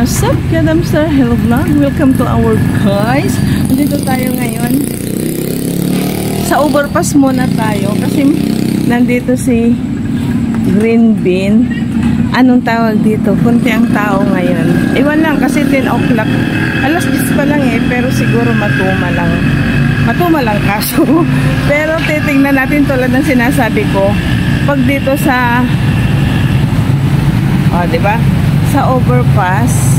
What's up, Kadamstar? Hello vlog. Welcome to our guys. Nandito tayo ngayon. Sa overpass muna tayo kasi nandito si Green Bean. Anong tawag dito? Kunti ang tao ngayon. Iwan lang kasi 10 o'clock. Alas 10 pa lang pero siguro matuma lang. Matuma lang kaso. Pero titingnan natin tulad ng sinasabi ko. Pag dito sa diba? Sa overpass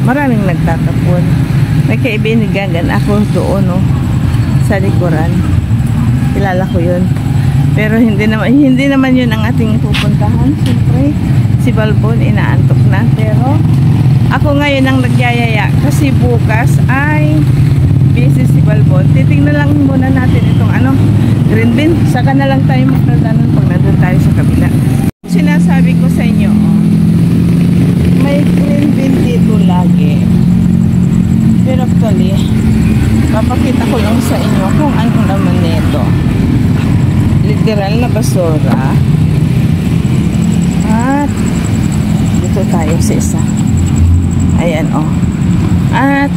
maraming nagtatapon. May kaibigan ako doon sa likuran. Kilala ko yun. Pero hindi naman yun ang ating pupuntahan. Siyempre si Balbon inaantok na. Pero ako ngayon ang nagyayaya kasi bukas ay busy si Balbon. Titingnan lang muna natin itong Green Bean. Saka na lang tayo magdadanan pag nandun tayo sa kabila. Sinasabi ko sa inyo, may Green Bean dito lagi. Pero actually, papakita ko lang sa inyo kung ano naman nito. Literal na basura. At dito tayo sa isa. Ayan At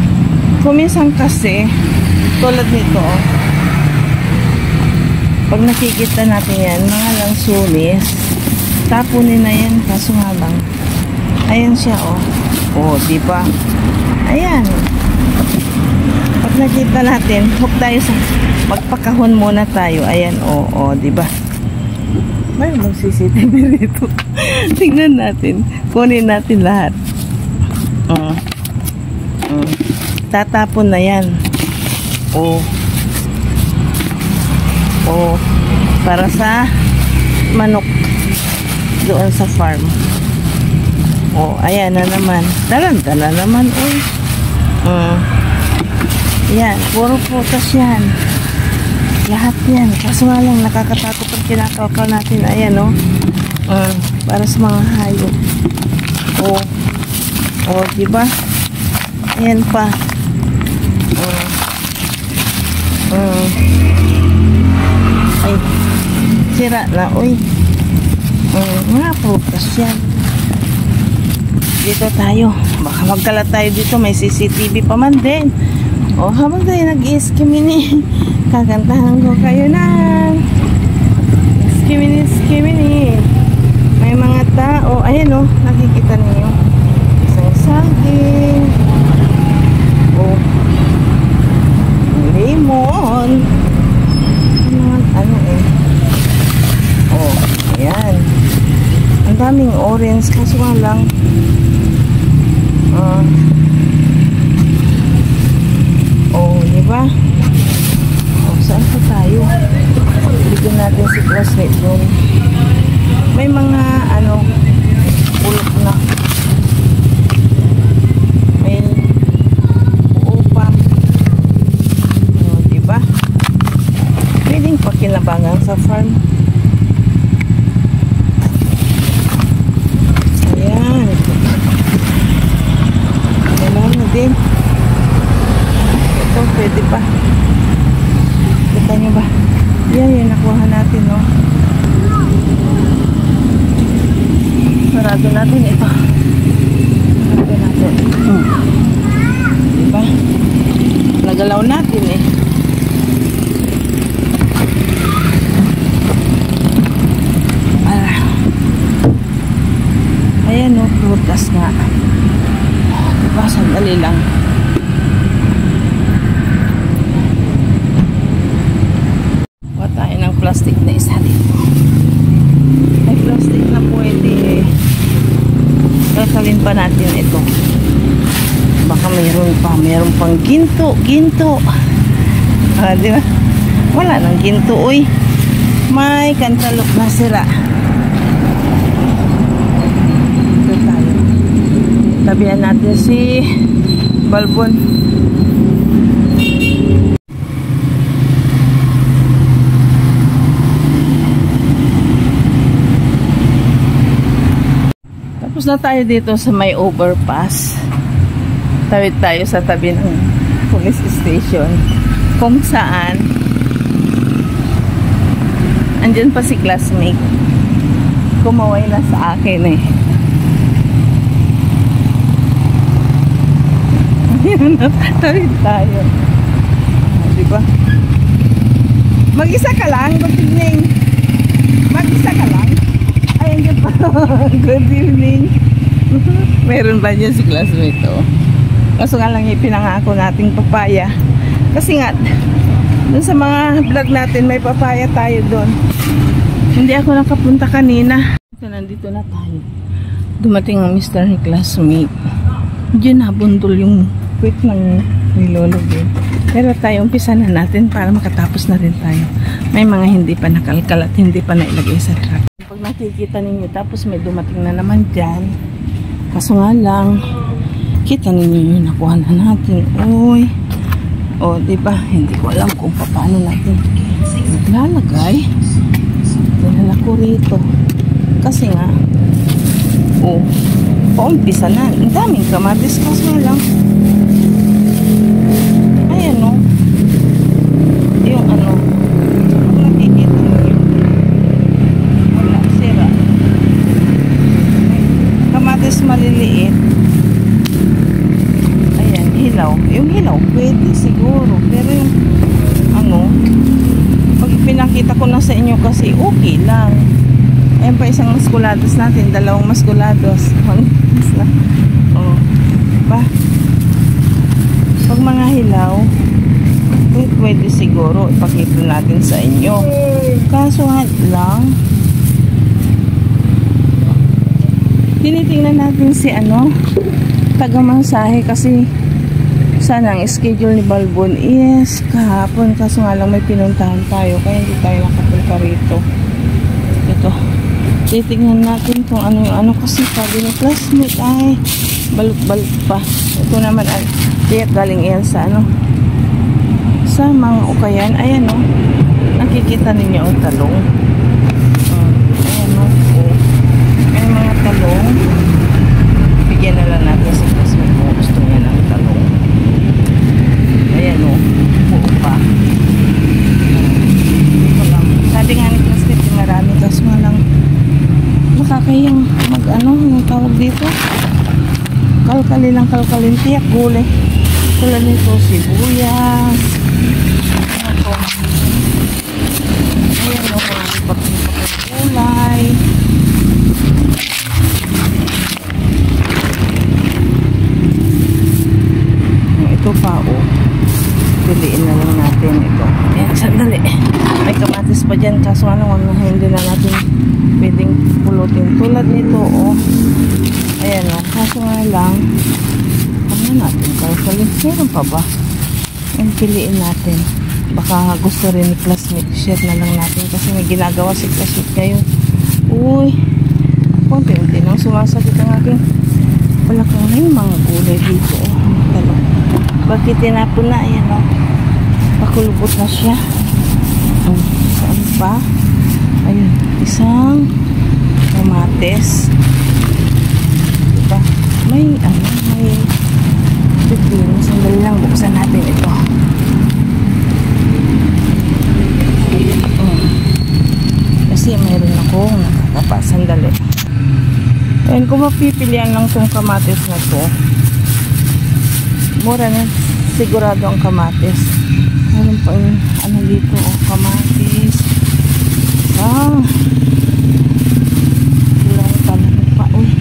kuminsan kasi tulad nito pag nakikita natin yan, mga langsunis, tapunin na yan, kaso nga lang ayan siya diba? Ayan, pag nakita natin, hook tayo sa magpakahon muna tayo. Ayan, diba? May mag-CCTV rito. Tingnan natin, kunin natin lahat. Tatapon na yan. Para sa manok doon sa farm. Ayan na naman. Dala naman. Yan, puro putas yan. Lahat yan. Kaso nga lang, nakakatakot pag kinakawkaw natin. Ayan, para sa mga hayop. Diba? Ayan pa. Ay, sira na, mga prutas yan. Dito tayo, baka magkalat tayo dito, may CCTV pa man din. Habang tayo nag-iskimini, kakantahan ko kayo ng skimini. May mga tao, ayan nakikita niyo isang saging, lemon, ayan, ang daming orange, kaso nga lang diba? Saan pa tayo? Bigyan natin si classmate doon. May mga ulok na. May upang. Diba? Pwedeng pakinabangan sa farm. Ayan. Ayan na din. Ito, pwede pa. Kita nyo ba? Yan, nakuha natin, Sarado natin ito. Sarado natin. Diba? Nagalaw natin, Ayan, prutas nga. Diba, sandali lang. Plastic na isa dito. May plastic na pwede. Kakalin pa natin ito. Baka mayroon pang ginto. Di ba? Wala nang ginto, May cantaloupe na sila. Ito tayo. Tabihan natin si Balbon. Tapos na tayo dito sa may overpass. Tawid tayo sa tabi ng police station. Kung saan andyan pa si classmate. Kumaway na sa akin Yun, tawid tayo. Diba? Mag-isa ka lang? Good evening. Mag-isa ka lang? Ay, hindi pa. Good evening. Meron ba niya si classmate? Oh. Kaso nga lang ipinangako nating papaya. Kasi nga, dun sa mga vlog natin, may papaya tayo doon. Hindi ako nakapunta kanina. So, nandito na tayo. Dumating ang Mr. ni classmate. Diyan nabundol yung quick ng nilolo din. Pero tayo, umpisa na natin para makatapos na rin tayo. May mga hindi pa nakalkal at hindi pa nailagay sa truck. Pag nakikita ninyo, tapos may dumating na naman dyan. Kaso nga lang, kita ninyo yung nakuha na natin. Uy. O, diba? Hindi ko alam kung paano natin naglalagay. Dinala ko rito. Kasi nga, paumpisa na. Ang daming kamatis. Kaso nga lang, ayan o. Yung ano, kung nakikita nyo, wala, sira. Kamatis maliliit. Ayan, hilaw. Yung hilaw, pwede siguro. Pero yung, ano, pag pinakita ko na sa inyo kasi, okay lang. Ayan pa isang maskulados natin. Dalawang maskulados. Oh, diba? Pag mga hilaw, pwede siguro ipakita natin sa inyo. Kaso nga lang, tinitingnan natin si taga-mansahe kasi sana ang schedule ni Balbon is kahapon. Kaso nga lang may pinuntahan tayo kaya hindi tayo nakapunta rito. Ito, titingnan natin kung ano yung ano kasi sabi ni classmate ay balot-balot pa. Ito naman ay tiyak galing yan sa sa mga ukayan. Ayan o, nakikita ninyo ang talong. Ayan o, may mga talong. Bigyan na lang natin si classmate kung gusto niya ng talong. Ayan o, buo pa. Ito lang, sabi nga ni classmate marami kasi nga lang nakakayang yung tawag dito, kalkalin ng kalkalin, tiyak gulay. Tulad nito, sibuyas. Ayan o, marami pa gulay. Ito pa o, piliin na lang natin ito. Ayan, sandali. May kamatis pa dyan, kaso hindi na natin pwedeng pulutin. Tulad nito o, ayan o, kaso nga lang, natin kalkalin. Meron pa ba? Yung piliin natin. Baka gusto rin ni classmate. Share na lang natin kasi may ginagawa si classmate ngayon. Uy, konti-unti nang sumasakit ang aking palakang. May mga gulay dito. Bakit tinapon na? Ayan o. Pakulubot na siya. Saan pa? Ayun. Isang kamatis. Diba? May pipino. Sandali lang, buksan natin ito. Kasi mayroon akong nakakapa. Sandali. Ayun, kung mapipilian lang itong kamatis na to, mura na sigurado ang kamatis. Mayroon pa yung dito, kamatis. Ilang talang pa. Uy.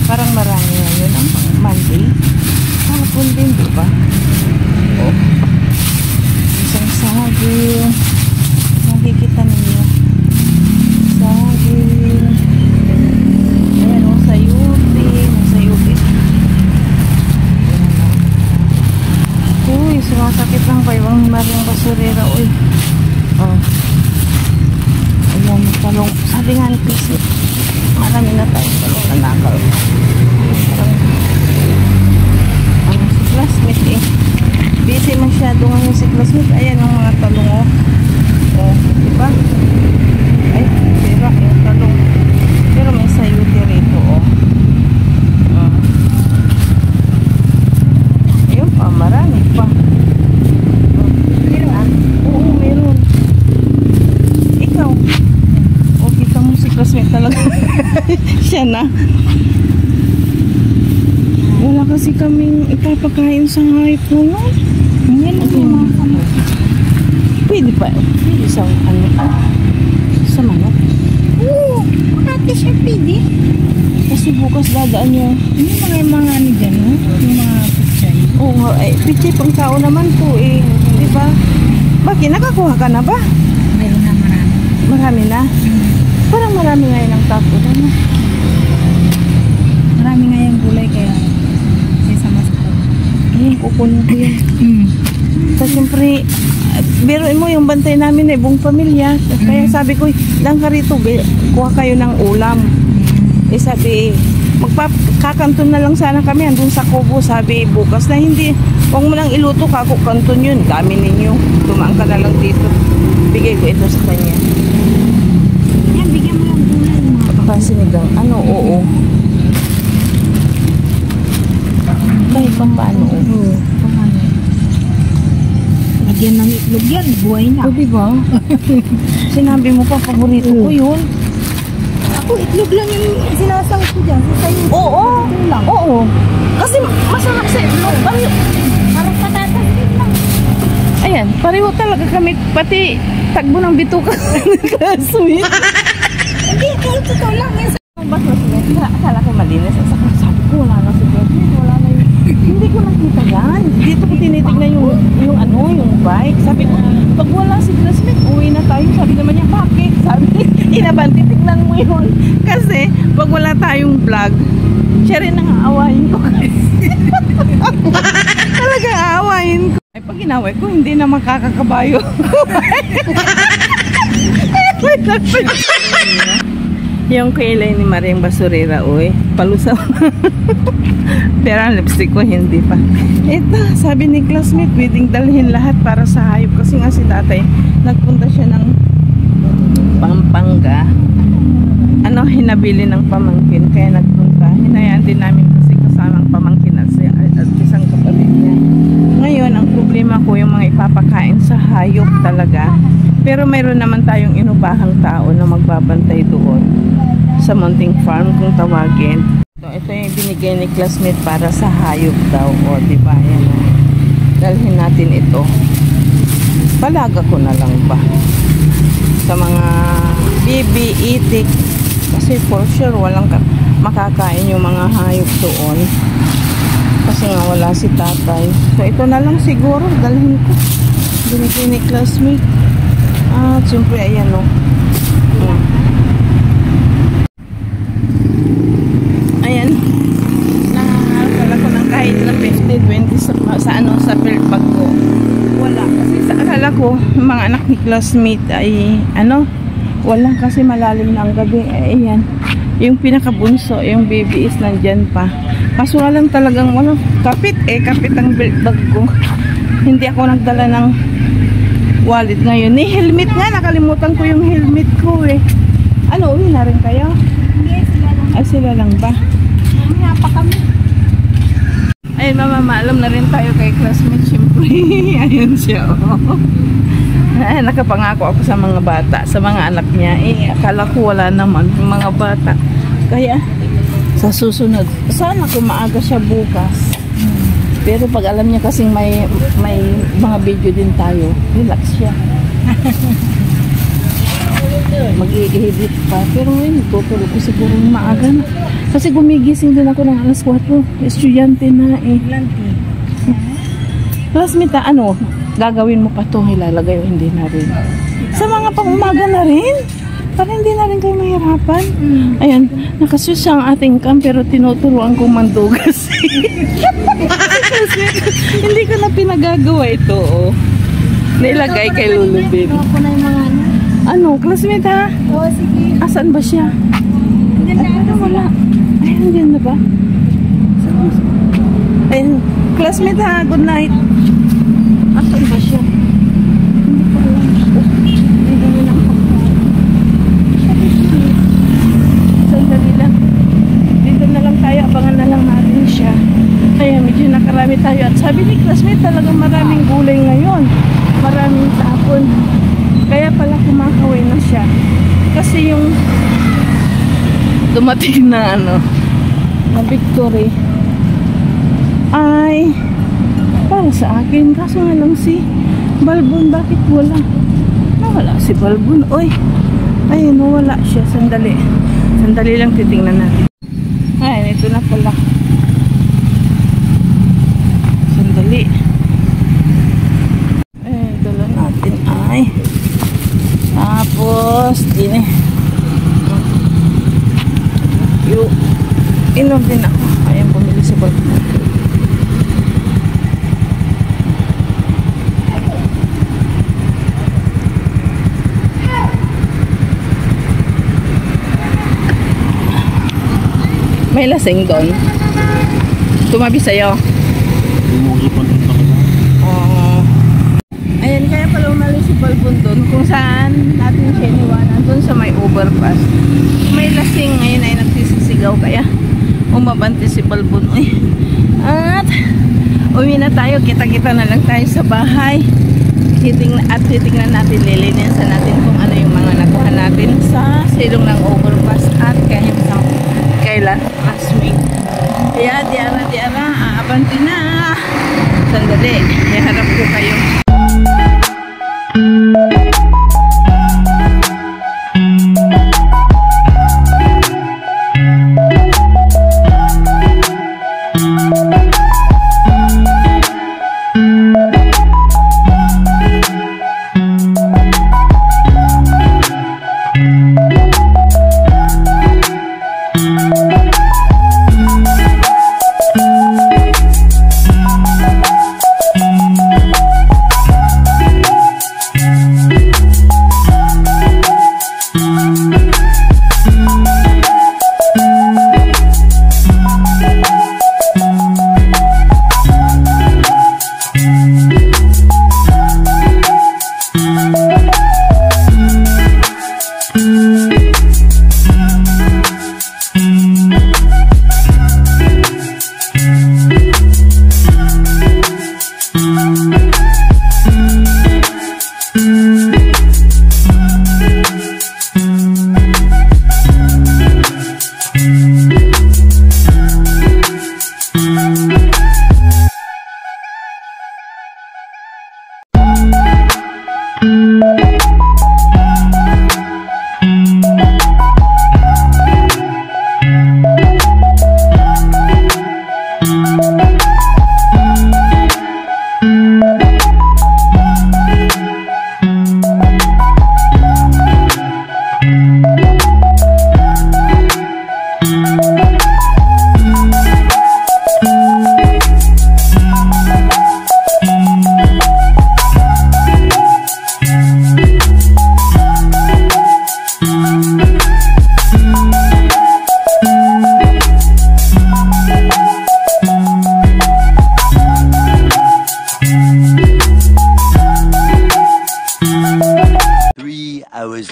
Parang marami na yun ang Monday. Hapon din, diba? Isang saging. Nakikita ninyo. Saging. Ayan o, sayuti. Sayuti. Uy, sumasakit lang pa yung maring basurera. Uy. Ayan, talong. Sabi nga ni Pisi, marami na tayong talong na nakal. Si classmate eh. Busy masyado ngayon si classmate. Ayan ang mga talong o. Diba? Ay, sira yung talong. Pero may sayuti rito o. Ayun pa, marami pa. Meron. Oo, meron. Ikaw. O, kita mo si classmate talaga. Siya na. Wala wala kasi kaming ipapakain sa hayop ngayon. Yan ang mga kamay. Pwede pa. Pwede sa ano pa. Sa manok. Oo, makati siya pwede. Kasi bukas dadaan yung Yung mga ano dyan, no? Yung mga kutsay. oo nga, eh, pichi pang tao naman po eh. Di ba? Bakit? Nakakuha ka na ba? Meron na marami. Marami na. Parang marami ngayon ang tapo. Ano? Marami nga yung gulay kaya sesama sa ko. Ayun, kukunin ko yun. So, siyempre, biruin mo yung bantay namin eh, buong pamilya. Kaya sabi ko, lang ka rito, kuha kayo ng ulam. Eh sabi, magpakakanton na lang sana kami andun sa Kubo. Sabi, bukas na hindi. Huwag mo lang iluto, kako kanton yun. Dami ninyo. Tumaan ka na lang dito. Bigay ko ito sa kanya. Yan, bigyan mo lang gulay mo. Sinigang. Ano, oo. Kahit pang paano, oo. Oo, paano? Lagyan ng itlog yan, buhay na. O, diba? Sinabi mo pa, paborito ko yun. Ako, itlog lang yung sinasang ko dyan. Sa'yo, Oo. itlog lang. Oo. Kasi masarap sa itlog. Parang patatas din lang. Ayan, pareho talaga kami. Pati tagbo ng bituka. Sweet. Hindi, kahit ito lang. Yan. Ba't mas akala ko malinis. Sabi ko, wala na si Bradley. Wala na yun. Hindi ko nakita yan. Dito ko tinitignan yung bike. Sabi ko, pag wala si Bradley, uwi na tayo. Sabi naman niya, bakit? Sabi, inabanti, tignan mo yun. Kasi, pag wala tayong vlog, siya rin ang aawahin ko. Talagang aawahin ko. Ay, pag inaway ko, hindi na makakakabayo. Yung kilay ni Maring Basurera, uy, palusaw. Pero ang lipstick ko, hindi pa. Ito, sabi ni classmate, pwedeng dalhin lahat para sa hayop. Kasi nga si tatay, nagpunta siya ng Pampanga. Ano, hinabili ng pamangkin, kaya nagpunta. Hinayaan din namin kasi kasamang pamangkin at isang kapatid niya. Ngayon, ang problema ko yung mga ipapakain sa hayop talaga. Pero mayroon naman tayong inubahang tao na magbabantay doon sa Mounting Farm kung tawagin. Ito yung binigay ni classmate para sa hayop daw. O, diba? Yan. Dalhin natin ito. Palaga ko na lang ba? Sa mga bibi, itik. Kasi for sure, walang makakain yung mga hayop doon. Kasi nga wala si tatay. So, ito na lang siguro. Dalhin ko. Binigay ni classmate. At siyempre, ayan o. Ayan. Nakakala ko ng kahit na 50, 20 sa field bag ko. Wala. Kasi sa akala ko, yung mga anak ni classmate ay, wala kasi malalim na ang gabi. Ayan. Yung pinakabunso, yung baby is nandyan pa. Kaso lang talagang walang kapit. Kapit ang belt bag ko. Hindi ako nagdala ng wallet ngayon. Helmet nga, nakalimutan ko yung helmet ko eh. Ano, uwi na rin kayo? Yes, sila lang. Ay, sila lang ba? Mamaya pa kami. Ayun, mamamaalam na rin tayo kay classmate, syempre. Ayun siya, oh. Ay, nakapangako ako sa mga bata, sa mga anak niya. Akala ko wala naman yung mga bata. Kaya, sa susunod, sana kung maaga siya bukas. Pero pag alam niya kasing may mga video din tayo, relax siya. Mag-i-edit pa. Pero ngayon, tutulog ko siguro maaga na. Kasi gumigising din ako ng alas 4. Estudyante na eh. Classmate, gagawin mo pa ito, ilalagay o hindi na rin. Sa mga pang-umaga na rin. Para hindi na rin kayo mahirapan. Ayan, nakasus ang ating cam pero tinuturuan kong mandugas. Hindi ko na pinagagawa ito, oh. Nailagay kay Lulubin. Ako na yung mga Ano, classmate ha? Oo, sige. Asan ba siya? Hindi na. Wala. Ay, nandiyan na ba? Ayun, classmate ha, good night. Asan ba siya? Hindi ko alam. Hindi nyo lang pagkain. Sandali lang. Dito na lang tayo, abangan na lang natin siya. Kaya medyo nakarami tayo. At sabi ni classmate, talagang maraming gulay ngayon. Maraming tapon. Kaya pala kumakawin na siya. Kasi yung dumating na na Victory, ay para sa akin. Kaso nga lang si Balbon, bakit wala? Nawala si Balbon. Oy, ayun, wala siya. Sandali lang, titingnan natin. Ay, ito na pala. Sandali. Dala natin ay tapos din inom din ako. Ayan, bumili si Balbon. May lasing doon. Tumabi sa'yo. Ayan, kaya pala umalis si Balbon doon. Kung saan natin siya iniwanan. Doon sa may overpass. May lasing ngayon ay nagsisisigaw. Kaya umabante si Balbon. At uwi na tayo. Kita-kita na lang tayo sa bahay. Titingnan natin, lilinisan natin kung ano yung mga nakuha natin sa silong ng overpass at kahit sa kailan classmate. Kaya diara, aabanti na. Sandali, iharap ko kayo.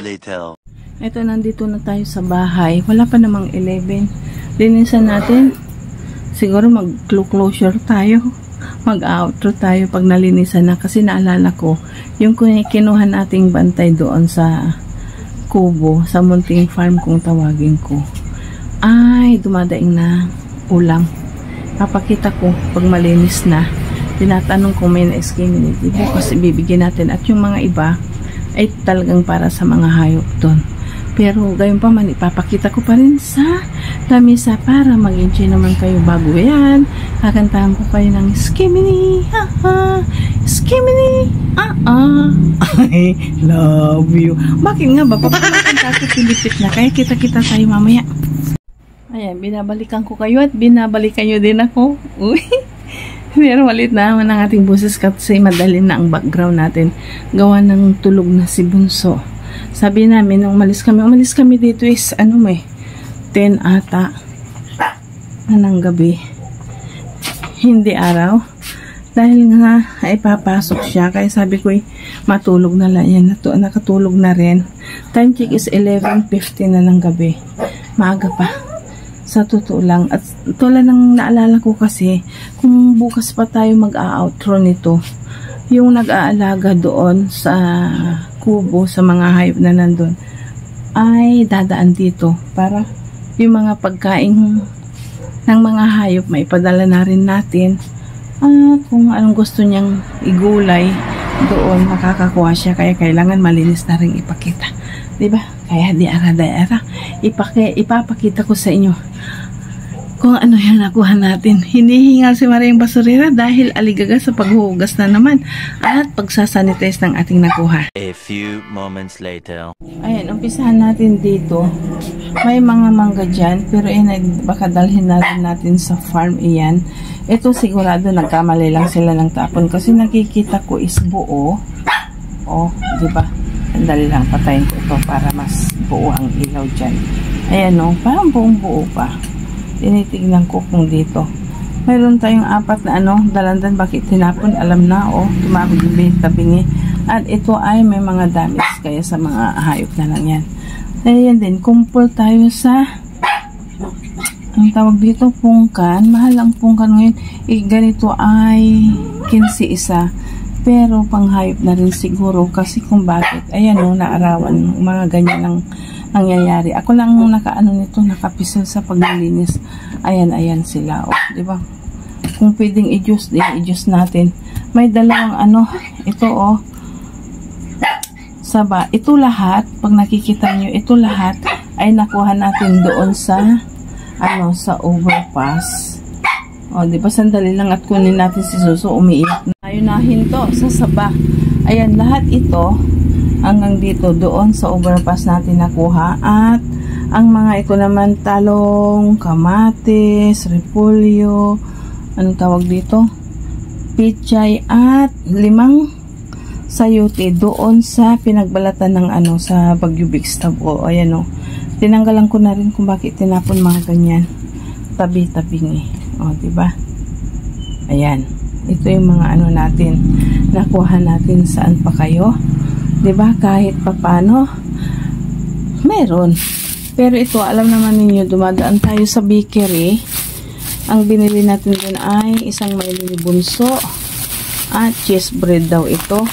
Later. Ito, nandito na tayo sa bahay. Wala pa namang 11. Linisan natin. Siguro mag-closure tayo. Mag-outro tayo pag nalinisan na. Kasi naalala ko, yung kinuha nating bantay doon sa kubo, sa munting farm kung tawagin ko, ay dumadaing na ulam. Papakita ko pag malinis na. Tinatanong kung may na-excommunity. Bukas ibibigyan natin. At yung mga iba ay talagang para sa mga hayop doon. Pero gayon pa man, ipapakita ko pa rin sa lamisa para mag-enjoy naman kayo. Bago yan, kakantahan ko kayo ng Skimini, Skimini, I love you. Bakit nga ba? Papakanta ko pilipit na. Kaya kita-kita tayo mamaya. Ayan, binabalikan ko kayo at binabalikan nyo din ako. Uy! Pero malit na naman ang ating boses kasi madalim na ang background natin. Gawa ng tulog na si Bunso. Sabi namin, nung umalis kami dito is, 10 ata ng gabi. Hindi araw. Dahil nga, ay papasok siya. Kaya sabi ko, matulog na lang yan. Nakatulog na rin. Time check is 11:15 na ng gabi. Maaga pa. Sa totoo lang. At tulad ng naalala ko kasi, kung bukas pa tayo mag-outro nito, yung nag-aalaga doon sa kubo, sa mga hayop na nandun, ay dadaan dito para yung mga pagkain ng mga hayop maipadala na rin natin At kung anong gusto niyang igulay, doon makakakuha siya. Kaya kailangan malinis na rin ipakita. Diba? Kaya di ara ipapakita ko sa inyo kung ano yung nakuha natin. Hinihingal si Mariang Basurera dahil aligaga sa paghuhugas na naman at pagsasanitize ng ating nakuha. A few moments later. Ayan, umpisahan natin dito. May mga mangga dyan, pero baka dalhin na rin natin sa farm iyan. Ito sigurado nagkamali lang sila ng tapon kasi nakikita ko is buo. Oh, di ba? Sandali lang, patayin ko ito para mas buo ang ilaw dyan. Ayan o, parang buong buo pa. Tinitignan ko kung dito. Mayroon tayong 4 na dalandan, bakit tinapon, alam na, tumawag yung tabingi. At ito ay may mga damage kaya sa mga hayop na lang yan. Ayan din, kumpul tayo sa ang tawag dito, pungkan. Mahal ang pungkan ngayon. Ganito ay 15 isa. Pero panghayop na rin siguro kasi kung bakit. Ayan naarawan. Mga ganyan ang nangyayari. Ako lang nakaano nito, nakapisal sa paglilinis. Ayan sila. Diba? Kung pwedeng i-juice i-juice natin. May dalawang ito saba. Ito lahat, pag nakikita nyo, ito lahat ay nakuha natin doon sa sa overpass. Di ba sandali lang at kunin natin si Suso, umiiyak na. Ayunahin to sa saba. Ayan, lahat ito hanggang dito doon sa overpass natin nakuha. At ang mga ito naman, talong, kamatis, repolyo, anong tawag dito? Pichay at 5 sayote doon sa pinagbalatan ng sa Baguio Big Stab. Ayan tinanggalan ko na rin kung bakit tinapon mga ganyan. Tabi-tabing diba? Ayan. Ito yung mga natin. Nakuha natin saan pa kayo. Diba? Kahit papano meron. Pero ito, alam naman ninyo, dumadaan tayo sa bakery. Ang binili natin dun ay isang mailini bunso at cheese bread daw ito.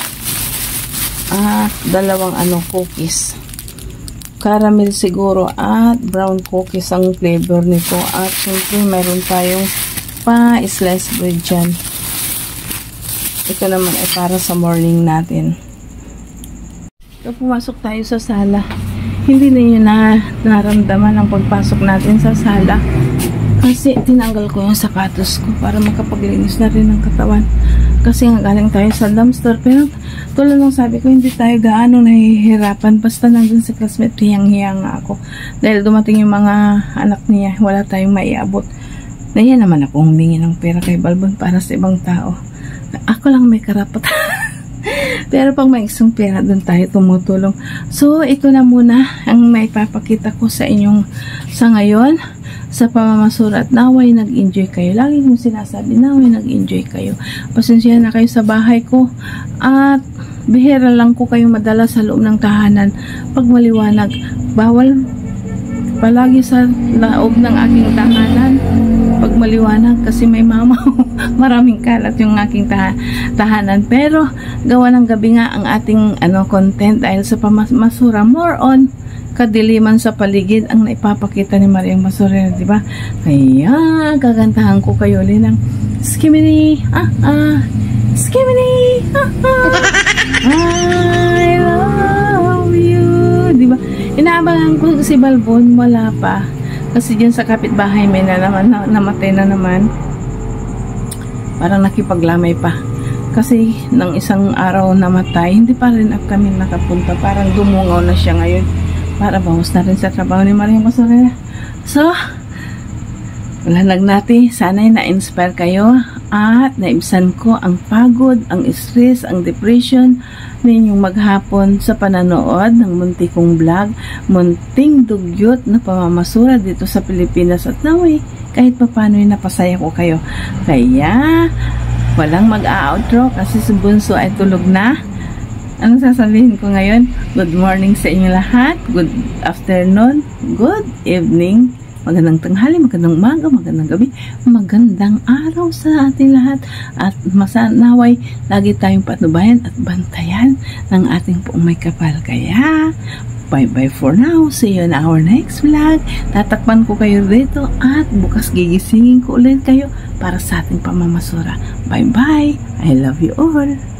At 2 cookies. Caramel siguro at brown cookies ang flavor nito. At siyempre mayroon tayong pa-slice bread dyan. Ito naman ay para sa morning natin. So, pumasok tayo sa sala. Hindi ninyo na naramdaman ang pagpasok natin sa sala. Kasi tinanggal ko yung sapatos ko para makapaglinis na rin ng katawan. Kasi nga galing tayo sa dumpster. Pero tulad ng sabi ko, hindi tayo gaano nahihirapan. Basta nandun sa classmate, hiyang-hiyang nga ako. Dahil dumating yung mga anak niya, wala tayong maiabot. Nahiya naman ako humingi ng pera kay Balbon para sa ibang tao. Ako lang may karapat. Pero pag may isang pera, dun tayo tumutulong. So, ito na muna ang maipapakita ko sa inyong sa ngayon. Sa pamamasurat, naway nag-enjoy kayo. Lagi kong sinasabi, naway nag-enjoy kayo. Pasensya na kayo sa bahay ko. At bihira lang ko kayo madala sa loob ng tahanan. Pag maliwanag, bawal palagi sa loob ng aking tahanan. Pag maliwanag, kasi may mama. Maraming kalat yung aking tahanan. Pero, gawa ng gabi nga ang ating content dahil sa pamamasura. More on kadiliman sa paligid ang naipapakita ni Mariang Basurera, di ba? Kaya gagantahan ko kayo ulit ng skimini, skimini, I love you, di ba? Inaabangan ko si Balbon, wala pa. Kasi dyan sa kapitbahay may na naman, namatay na naman. Parang nakipaglamay pa. Kasi nang isang araw namatay, hindi pa rin kami nakapunta. Parang dumungaw na siya ngayon. Para bawas na rin sa trabaho ni Mariang Basurera. So, lalag natin. Sana'y na-inspire kayo at naibsan ko ang pagod, ang stress, ang depression ninyong maghapon sa pananood ng muntik kong vlog, munting dugyot na pamamasura dito sa Pilipinas at naway kahit papano'y napasaya ko kayo. Kaya, walang mag-outro kasi si Bunso ay tulog na. Anong sasabihin ko ngayon? Good morning sa inyo lahat. Good afternoon. Good evening. Magandang tanghali, magandang umaga, magandang gabi, magandang araw sa ating lahat. At masanaway, lagi tayong patnubayan at bantayan ng ating poong may kapal. Kaya, bye-bye for now. See you in our next vlog. Tatakpan ko kayo dito at bukas gigisingin ko ulit kayo para sa ating pamamasura. Bye-bye! I love you all!